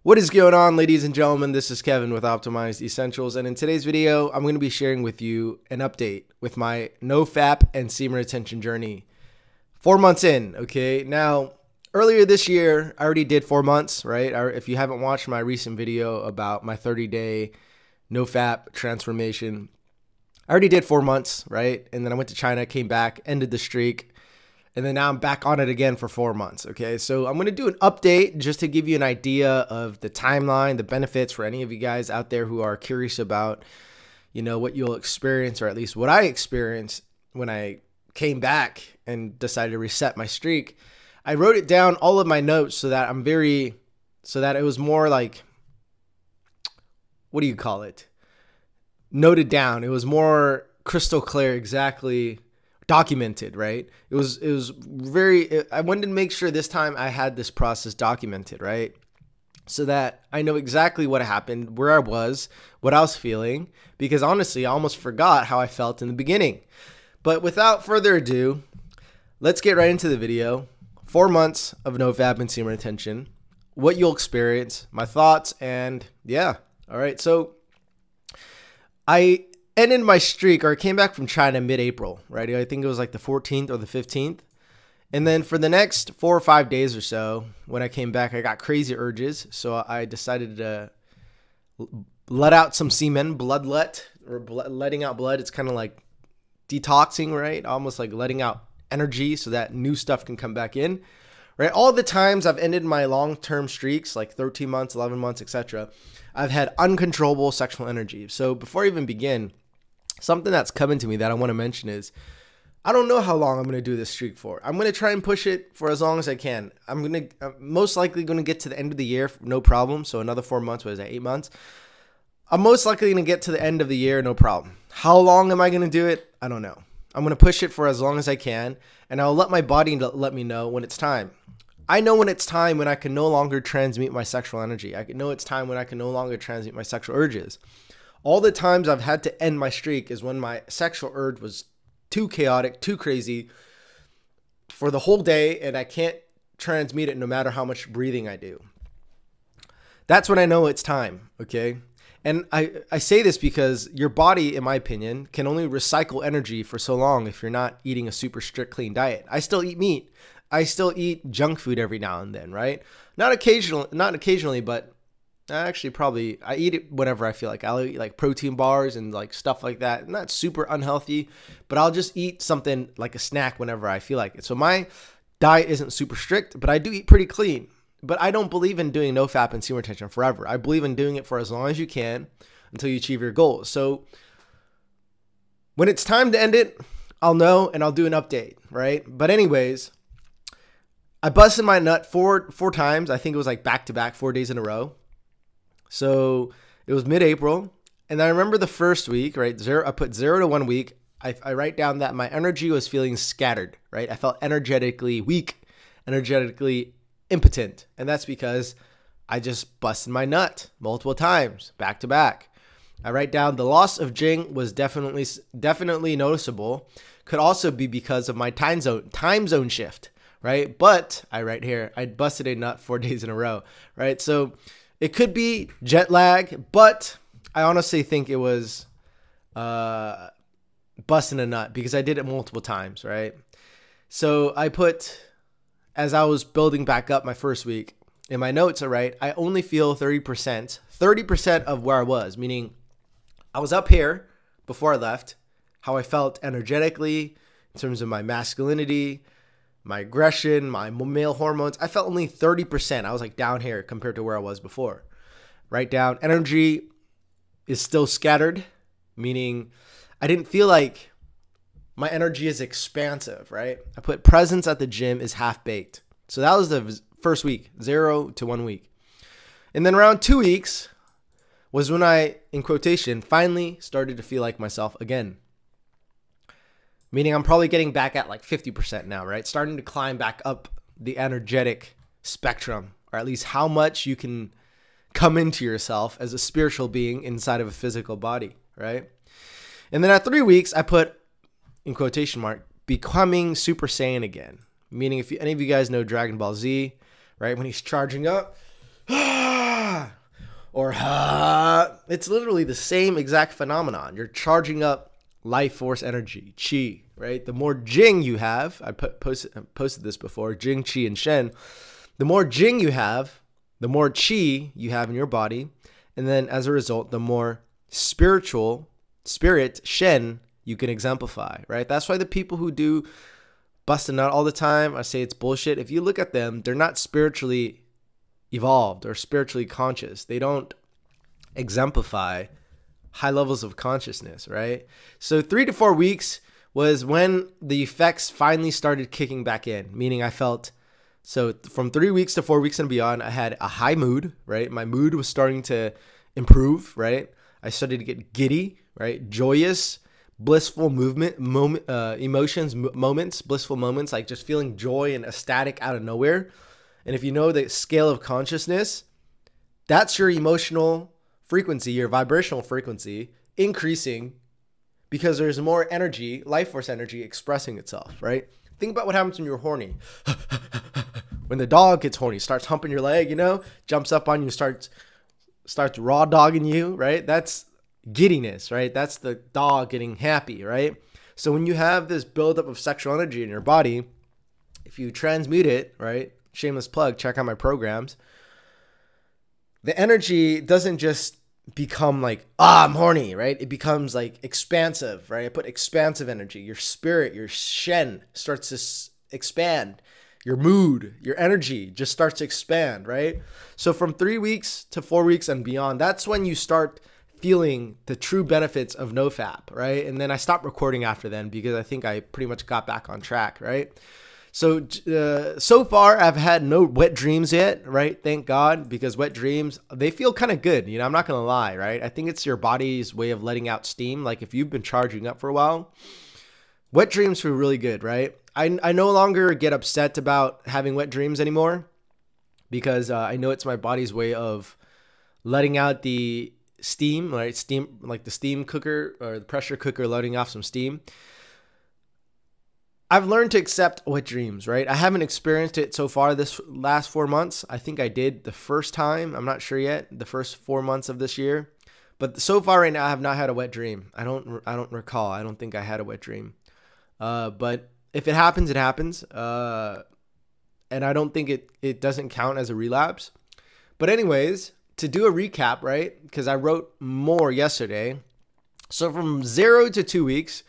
What is going on, ladies and gentlemen? This is Kevin with Optimized Essentials, and in today's video, I'm going to be sharing with you an update with my NoFap and semen retention journey. 4 months in, okay? Now, earlier this year, I already did 4 months, right? If you haven't watched my recent video about my 30-day NoFap transformation, I already did 4 months, right? And then I went to China, came back, ended the streak. And then now I'm back on it again for 4 months, okay? So I'm going to do an update just to give you an idea of the timeline, the benefits for any of you guys out there who are curious about, you know, what you'll experience, or at least what I experienced when I came back and decided to reset my streak. I wrote it down, all of my notes, so that it was more like, what do you call it? Noted down. It was more crystal clear exactly documented, right? It was very, I wanted to make sure this time I had this process documented, right? So that I know exactly what happened, where I was, what I was feeling, because honestly, I almost forgot how I felt in the beginning. But without further ado, let's get right into the video. 4 months of NoFap and semen retention, what you'll experience, my thoughts, and yeah. All right, so I ended my streak, or I came back from China mid-April, right? I think it was like the 14th or the 15th. And then for the next 4 or 5 days or so, when I came back, I got crazy urges. So I decided to let out some semen, letting out blood. It's kind of like detoxing, right? Almost like letting out energy so that new stuff can come back in, right? All the times I've ended my long-term streaks, like 13 months, 11 months, etc., I've had uncontrollable sexual energy. So before I even begin, something that's coming to me that I want to mention is, I don't know how long I'm going to do this streak for. I'm going to try and push it for as long as I can. I'm most likely going to get to the end of the year, no problem. So another 4 months, what is that, 8 months? I'm most likely going to get to the end of the year, no problem. How long am I going to do it? I don't know. I'm going to push it for as long as I can, and I'll let my body let me know when it's time. I know when it's time when I can no longer transmute my sexual energy. I know it's time when I can no longer transmute my sexual urges. All the times I've had to end my streak is when my sexual urge was too chaotic, too crazy for the whole day, and I can't transmute it no matter how much breathing I do. That's when I know it's time, okay? And I say this because your body, in my opinion, can only recycle energy for so long if you're not eating a super strict clean diet. I still eat meat. I still eat junk food every now and then, right? Not occasionally, but actually probably I eat it whenever I feel like. I'll eat like protein bars and like stuff like that. Not super unhealthy, but I'll just eat something like a snack whenever I feel like it. So my diet isn't super strict, but I do eat pretty clean. But I don't believe in doing NoFap and semen retention forever. I believe in doing it for as long as you can until you achieve your goals. So when it's time to end it, I'll know and I'll do an update, right? But anyways, I busted my nut four times. I think it was like back-to-back 4 days in a row. So it was mid-April. And I remember the first week, right? I put 0 to 1 week. I write down that my energy was feeling scattered, right? I felt energetically weak, energetically impotent. And that's because I just busted my nut multiple times, back-to-back. I write down the loss of Jing was definitely noticeable. Could also be because of my time zone shift, right? But I write here, I busted a nut 4 days in a row, right? So it could be jet lag, but I honestly think it was busting a nut because I did it multiple times, right? So I put, as I was building back up my first week, in my notes, all right, I only feel 30% of where I was, meaning I was up here before I left, how I felt energetically in terms of my masculinity, my aggression, my male hormones. I felt only 30%. I was like down here compared to where I was before. Write down, energy is still scattered, meaning I didn't feel like my energy is expansive, right? I put presence at the gym is half-baked. So that was the first week, 0 to 1 week. And then around 2 weeks was when I, in quotation, finally started to feel like myself again. Meaning I'm probably getting back at like 50% now, right? Starting to climb back up the energetic spectrum, or at least how much you can come into yourself as a spiritual being inside of a physical body, right? And then at 3 weeks, I put, in quotation mark, becoming Super Saiyan again. Meaning if any of you guys know Dragon Ball Z, right? When he's charging up, or it's literally the same exact phenomenon. You're charging up life force energy, chi, right? The more jing you have, I posted this before, jing, chi, and shen. The more jing you have, the more chi you have in your body. And then as a result, the more spirit, shen, you can exemplify, right? That's why the people who do bust a nut all the time, I say it's bullshit. If you look at them, they're not spiritually evolved or spiritually conscious. They don't exemplify high levels of consciousness, right? So 3 to 4 weeks was when the effects finally started kicking back in, meaning I felt, so from 3 weeks to 4 weeks and beyond, I had a high mood, right? My mood was starting to improve, right? I started to get giddy, right? Joyous, blissful blissful moments, like just feeling joy and ecstatic out of nowhere. And if you know the scale of consciousness, that's your emotional frequency, your vibrational frequency increasing because there's more energy, life force energy expressing itself, right? Think about what happens when you're horny. When the dog gets horny, starts humping your leg, jumps up on you, starts raw dogging you, right? That's giddiness, right? That's the dog getting happy, right? So when you have this buildup of sexual energy in your body, if you transmute it, right? Shameless plug, check out my programs. The energy doesn't just become like, I'm horny, right? It becomes like expansive, right? I put expansive energy. Your spirit, your shen starts to expand. Your mood, your energy just starts to expand, right? So from 3 weeks to 4 weeks and beyond, that's when you start feeling the true benefits of NoFap, right? And then I stopped recording after then because I think I pretty much got back on track, right? So, so far I've had no wet dreams yet, right? Thank God, because wet dreams, they feel kind of good. I'm not going to lie, right? I think it's your body's way of letting out steam. Like if you've been charging up for a while, wet dreams feel really good, right? I no longer get upset about having wet dreams anymore because I know it's my body's way of letting out the steam, right? Steam, like the steam cooker or the pressure cooker letting off some steam. I've learned to accept wet dreams, right? I haven't experienced it so far this last 4 months. I think I did the first time. I'm not sure yet. The first 4 months of this year. But so far right now, I have not had a wet dream. I don't recall. I don't think I had a wet dream. But if it happens, it happens. And I don't think it doesn't count as a relapse. But anyways, to do a recap, right? Because I wrote more yesterday. So from 0 to 2 weeks,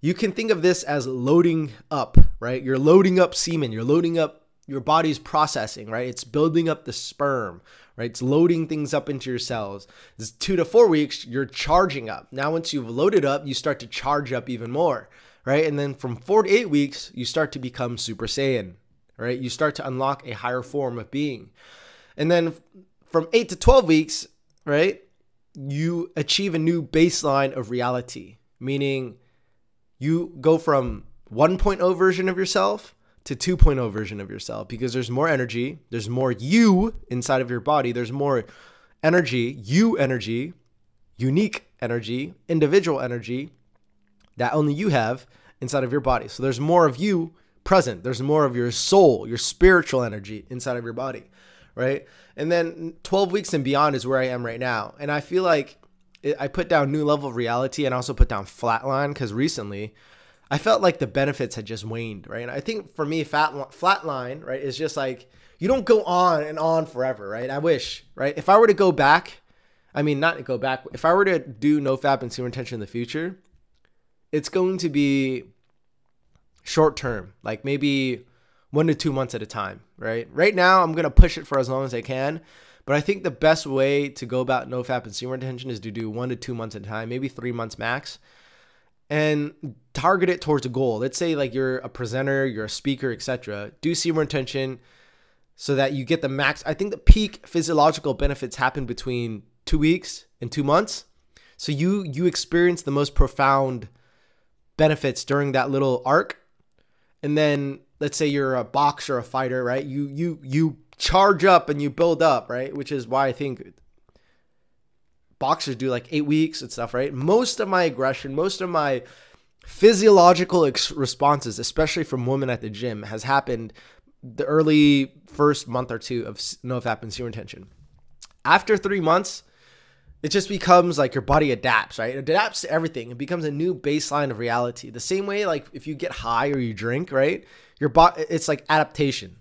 you can think of this as loading up, right? You're loading up semen. You're loading up, your body's processing, right? It's building up the sperm, right? It's loading things up into your cells. This 2 to 4 weeks, you're charging up. Now, once you've loaded up, you start to charge up even more, right? And then from 4 to 8 weeks, you start to become Super Saiyan, right? You start to unlock a higher form of being. And then from 8 to 12 weeks, right, you achieve a new baseline of reality, meaning you go from 1.0 version of yourself to 2.0 version of yourself because there's more energy, there's more you inside of your body, there's more energy, you energy, unique energy, individual energy that only you have inside of your body. So there's more of you present. There's more of your soul, your spiritual energy inside of your body, right? And then 12 weeks and beyond is where I am right now. And I feel like I put down new level of reality and also put down flatline because recently I felt like the benefits had just waned, right? And I think for me, flatline, right, is just like you don't go on and on forever, right? I wish, right? If I were to go back, I mean, not go back, if I were to do NoFap and semen retention in the future, it's going to be short term, like maybe 1 to 2 months at a time, right? Right now, I'm going to push it for as long as I can. But I think the best way to go about NoFap and semen retention is to do 1 to 2 months at a time, maybe 3 months max, and target it towards a goal. Let's say like you're a presenter, you're a speaker, etc. Do semen retention so that you get the max. I think the peak physiological benefits happen between 2 weeks and 2 months. So you experience the most profound benefits during that little arc. And then let's say you're a boxer, a fighter, right? You charge up and you build up, right? Which is why I think boxers do like 8 weeks and stuff, right? Most of my aggression, most of my physiological responses, especially from women at the gym, has happened the early first month or two of NoFap and semen retention. After 3 months, it just becomes like your body adapts, right? It adapts to everything. It becomes a new baseline of reality. The same way, like if you get high or you drink, right? Your body, it's like adaptation.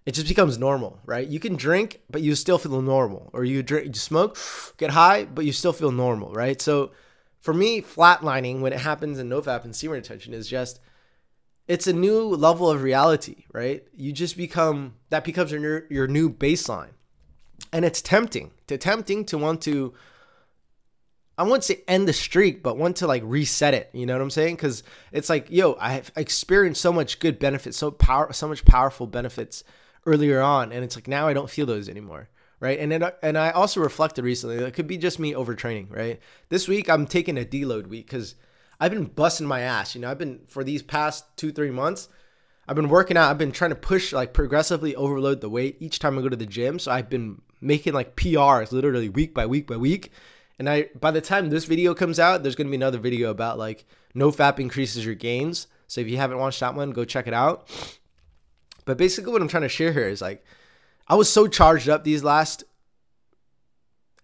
It just becomes normal, right? You can drink, but you still feel normal. Or you drink, you smoke, get high, but you still feel normal, right? So for me, flatlining when it happens in NoFap and semen retention is just, it's a new level of reality, right? You just become, that becomes your new baseline. And it's tempting to want to, I wouldn't say end the streak, but want to like reset it. You know what I'm saying? Because it's like, yo, I have experienced so much good benefits, so much powerful benefits earlier on, and it's like now I don't feel those anymore, right? And I also reflected recently that it could be just me overtraining, right? This week I'm taking a deload week because I've been busting my ass. You know, I've been, for these past 2-3 months, I've been working out. I've been trying to push, like progressively overload the weight each time I go to the gym. So I've been making like PRs literally week by week by week. And by the time this video comes out, there's going to be another video about like NoFap increases your gains. So if you haven't watched that one, go check it out. But basically what I'm trying to share here is like, I was so charged up these last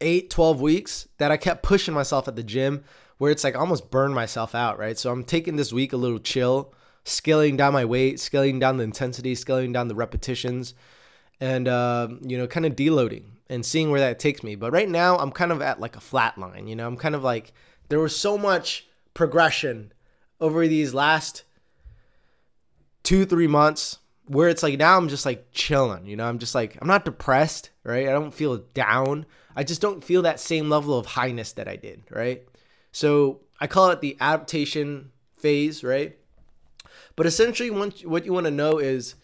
8-12 weeks that I kept pushing myself at the gym where it's like I almost burned myself out, right? So I'm taking this week a little chill, scaling down my weight, scaling down the intensity, scaling down the repetitions, and, you know, kind of deloading and seeing where that takes me. But right now I'm kind of at like a flat line, you know, I'm kind of like, there was so much progression over these last 2-3 months where it's like now I'm just like chilling, you know, I'm just like, I'm not depressed, right? I don't feel down. I just don't feel that same level of highness that I did, right? So I call it the adaptation phase, right? But essentially what you want to know is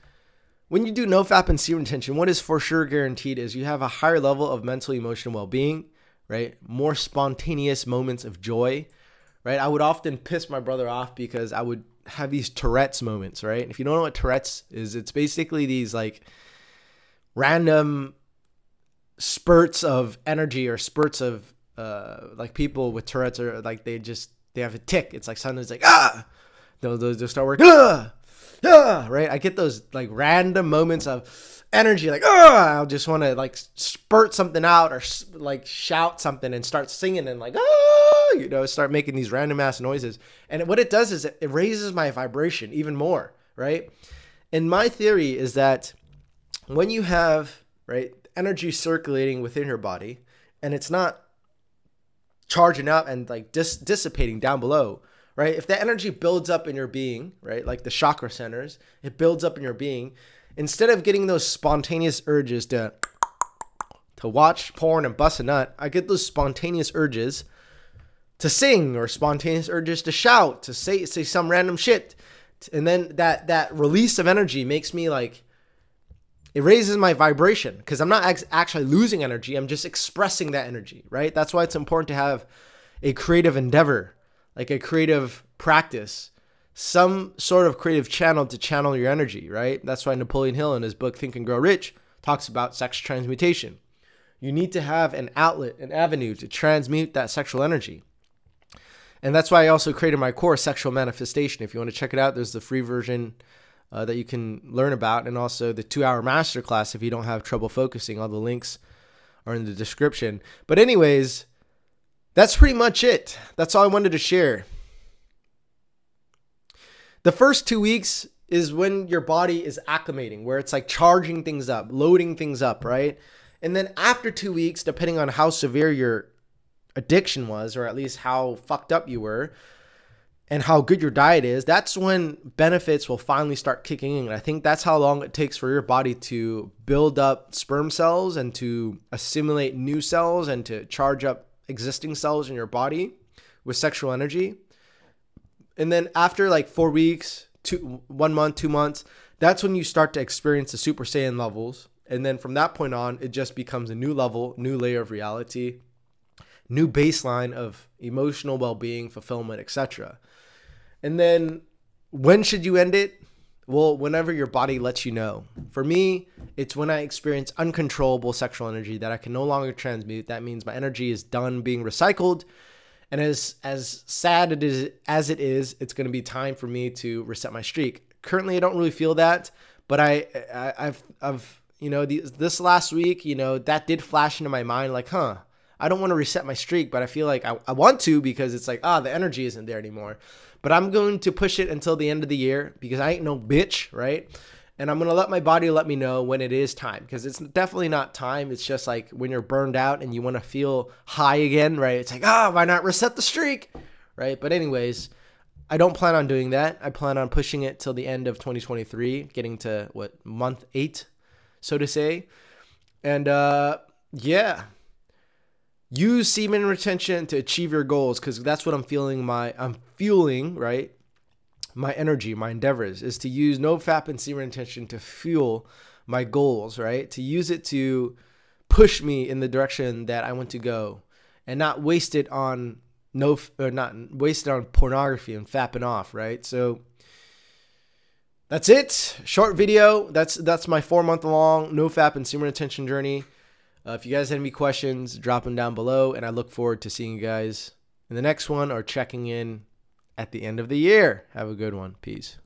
when you do NoFap and semen retention, what is for sure guaranteed is you have a higher level of mental, emotional well-being, right? More spontaneous moments of joy, right? I would often piss my brother off because I would have these Tourette's moments, right? If you don't know what Tourette's is, it's basically these like random spurts of energy or spurts of like people with Tourette's are like they have a tick. It's like sometimes like they'll start working right? I get those like random moments of energy like I'll just want to like spurt something out or like shout something and start singing and like you know, start making these random ass noises. And what it does is it raises my vibration even more, right? And my theory is that when you have, right, energy circulating within your body and it's not charging up and like dissipating down below, right? If that energy builds up in your being, right, like the chakra centers, it builds up in your being. Instead of getting those spontaneous urges to watch porn and bust a nut, I get those spontaneous urges to sing or spontaneous urges to shout, to say some random shit. And then that release of energy makes me like, it raises my vibration because I'm not actually losing energy. I'm just expressing that energy, right? That's why it's important to have a creative endeavor, like a creative practice, some sort of creative channel to channel your energy, right? That's why Napoleon Hill in his book, Think and Grow Rich, talks about sex transmutation. You need to have an outlet, an avenue to transmute that sexual energy. And that's why I also created my course, Sexual Manifestation. If you want to check it out, there's the free version that you can learn about, and also the 2-hour masterclass if you don't have trouble focusing. All the links are in the description. But anyways, that's pretty much it. That's all I wanted to share. The first 2 weeks is when your body is acclimating, where it's like charging things up, loading things up, right? And then after 2 weeks, depending on how severe your addiction was, or at least how fucked up you were and how good your diet is, that's when benefits will finally start kicking in. And I think that's how long it takes for your body to build up sperm cells and to assimilate new cells and to charge up existing cells in your body with sexual energy. And then after like 4 weeks, 1 month, 2 months, that's when you start to experience the Super Saiyan levels. And then from that point on, it just becomes a new level, new layer of reality, new baseline of emotional well-being, fulfillment, etc. And then when should you end it? Well, whenever your body lets you know. For me, it's when I experience uncontrollable sexual energy that I can no longer transmute. That means my energy is done being recycled. And as sad as it is, it's going to be time for me to reset my streak. Currently, I don't really feel that, but I've you know, this last week, you know, that did flash into my mind like, I don't want to reset my streak, but I feel like I want to, because it's like, the energy isn't there anymore. But I'm going to push it until the end of the year, because I ain't no bitch, right? And I'm going to let my body let me know when it is time, because it's definitely not time. It's just like when you're burned out and you want to feel high again, right? It's like, why not reset the streak, right? But anyways, I don't plan on doing that. I plan on pushing it till the end of 2023, getting to month 8, so to say. And yeah, use semen retention to achieve your goals, because that's what I'm feeling. I'm fueling, right? My energy, my endeavors is to use NoFap and semen retention to fuel my goals, right? To use it to push me in the direction that I want to go, and not waste it on not waste it on pornography and fapping off, right? So that's it. Short video. That's my 4-month-long NoFap and semen retention journey. If you guys have any questions, drop them down below, and I look forward to seeing you guys in the next one, or checking in at the end of the year. Have a good one. Peace.